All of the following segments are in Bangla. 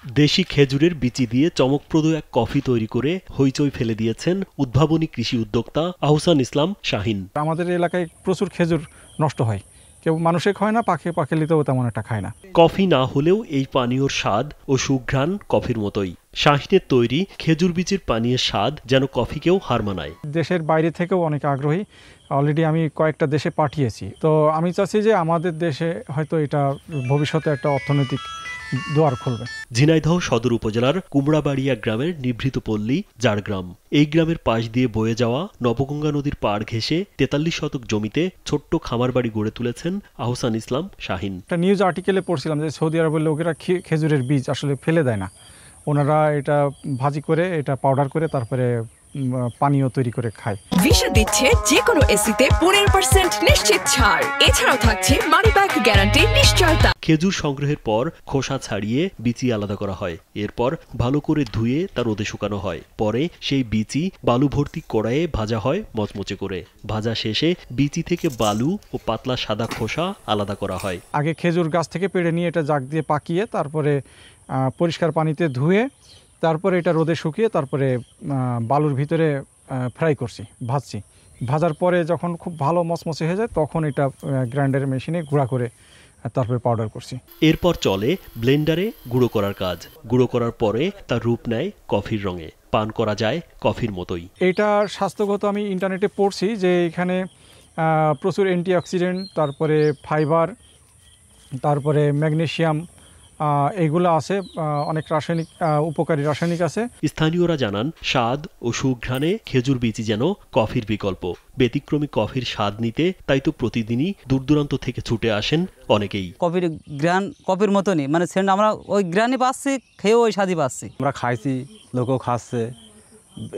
দেশি খেজুরের বিচি দিয়ে চমকপ্রদ এক কফি তৈরি করে হইচই ফেলে দিয়েছেন উদ্ভাবনী কৃষি উদ্যোক্তা আহসান ইসলাম শাহিন। আমাদের এলাকায় প্রচুর খেজুর নষ্ট হয়, কেউ মানুষে খায় না, পাখিলিতেও তেমন একটা খায় না। কফি না হলেও এই পানীয়র স্বাদ ও সুঘ্রাণ কফির মতোই। শাহিনের তৈরি খেজুর বীজের পানীয়ের স্বাদ যেন কফিকেও হার মানায়। দেশের বাইরে থেকেও অনেক আগ্রহী, অলরেডি আমি কয়েকটা দেশে পাঠিয়েছি। তো আমি চাচ্ছি যে আমাদের দেশে হয়তো এটা ভবিষ্যতে একটা অর্থনৈতিক দুয়ার খুলবে। ঝিনাইদহ সদর উপজেলার কুমড়াবাড়িয়া গ্রামের নিভৃত পল্লী ঝাড়গ্রাম। এই গ্রামের পাশ দিয়ে বয়ে যাওয়া নবগঙ্গা নদীর পাড় ঘেঁষে ৪৩ শতক জমিতে ছোট্ট খামার বাড়ি গড়ে তুলেছেন আহসান ইসলাম শাহিন। একটা নিউজ আর্টিকেলে পড়ছিলাম যে সৌদি আরবের লোকেরা খেজুরের বীজ আসলে ফেলে দেয় না, ওনারা এটা ভাজি করে, এটা পাউডার করে তারপরে পানীয় তৈরি করে খায়। ভিসা দিচ্ছে যে কোনো এসিতে 15% নিশ্চিত ছাড়। এছাড়াও থাকছে মানি ব্যাক গ্যারান্টি নিশ্চয়তা। খেজুর সংগ্রহের পর খোসা ছাড়িয়ে বিচি আলাদা করা হয়। এরপর ভালো করে ধুয়ে তা রোদে শুকানো হয়। পরে সেই বিচি বালু ভর্তি কড়াইয়ে ভাজা হয় মচমচে করে। ভাজা শেষে বিচি থেকে বালু ও পাতলা সাদা খোসা আলাদা করা হয়। আগে খেজুর গাছ থেকে পেড়ে নিয়ে এটা জাগ দিয়ে পাকিয়ে তারপরে পরিষ্কার পানিতে ধুয়ে তারপরে এটা রোদে শুকিয়ে তারপরে বালুর ভিতরে ফ্রাই করছি, ভাজছি। ভাজার পরে যখন খুব ভালো মচমচে হয়ে যায় তখন এটা গ্রাইন্ডার মেশিনে গুঁড়া করে তারপরে পাউডার করছি। এরপর চলে ব্লেন্ডারে গুঁড়ো করার কাজ। গুঁড়ো করার পরে তার রূপ নেয় কফির রঙে। পান করা যায় কফির মতোই। এটা স্বাস্থ্যগত আমি ইন্টারনেটে পড়ছি যে এখানে প্রচুর অ্যান্টিঅক্সিডেন্ট, তারপরে ফাইবার, তারপরে ম্যাগনেসিয়াম, এগুলো আছে, অনেক রাসায়নিক উপকারী রাসায়নিক আছে। স্থানীয়রা জানান স্বাদ ও সুঘ্রাণে খেজুর বিচি যেন কফির বিকল্প। ব্যতিক্রমী কফির স্বাদ নিতে তাই তো প্রতিদিনই দূর দূরান্ত থেকে ছুটে আসেন অনেকেই। কফির গ্রান কফির মতনই, মানে সেন্ট আমরা ওই গ্রানই পাচ্ছি, খেয়েও ওই স্বাদই পাচ্ছি। আমরা খাইছি, লোকও খাচ্ছে,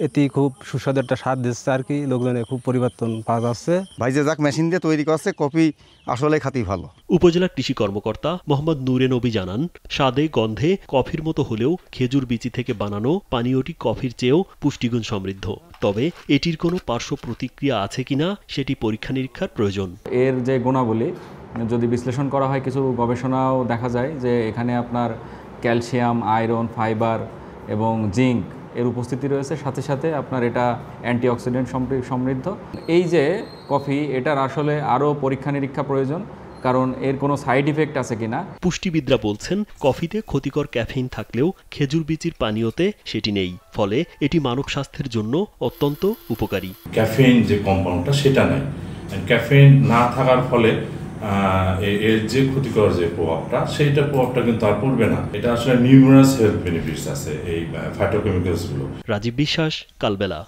এতে খুব সুস্বাদু একটা স্বাদ দিচ্ছে আর কি, লোকজনের খুব পরিবর্তন পাওয়া যাচ্ছে। ভাই যে যাক মেশিন দিয়ে তৈরি করছে কফি আসলে খাতি ভালো। উপজেলা কৃষি কর্মকর্তা মোহাম্মদ নূরে নবী জানান, স্বাদে গন্ধে কফির মতো হলেও খেজুর বিচি থেকে বানানো পানীয়টি কফির চেয়েও পুষ্টিগুণ সমৃদ্ধ। তবে এটির কোনো পার্শ্ব প্রতিক্রিয়া আছে কিনা সেটি পরীক্ষা নিরীক্ষার প্রয়োজন। এর যে গুণাবলী যদি বিশ্লেষণ করা হয়, কিছু গবেষণাও দেখা যায় যে এখানে আপনার ক্যালসিয়াম, আয়রন, ফাইবার এবং জিঙ্ক এর উপস্থিতি রয়েছে। সাথে সাথে আপনার এটা অ্যান্টিঅক্সিডেন্ট সমৃদ্ধ। এই যে কফি, এটার আসলে আরও পরীক্ষা নিরীক্ষা প্রয়োজন, কারণ এর কোনো সাইড ইফেক্ট আছে কিনা। পুষ্টিবিদরা বলছেন কফিতে ক্ষতিকর ক্যাফেইন থাকলেও খেজুর বিচির পানীয়তে সেটি নেই। ফলে এটি মানব স্বাস্থ্যের জন্য অত্যন্ত উপকারী। ক্যাফেইন যে কম্পাউন্ডটা সেটা নেই। ক্যাফেইন না থাকার ফলে এর যে ক্ষতিকর যে প্রভাবটা, সেইটা প্রভাবটা কিন্তু আর পড়বে না। এটা আসলে নিউমেরাস হেলথ বেনিফিটস আছে এই ফাইটোকেমিক্যালসগুলো। রাজীব বিশ্বাস, কালবেলা।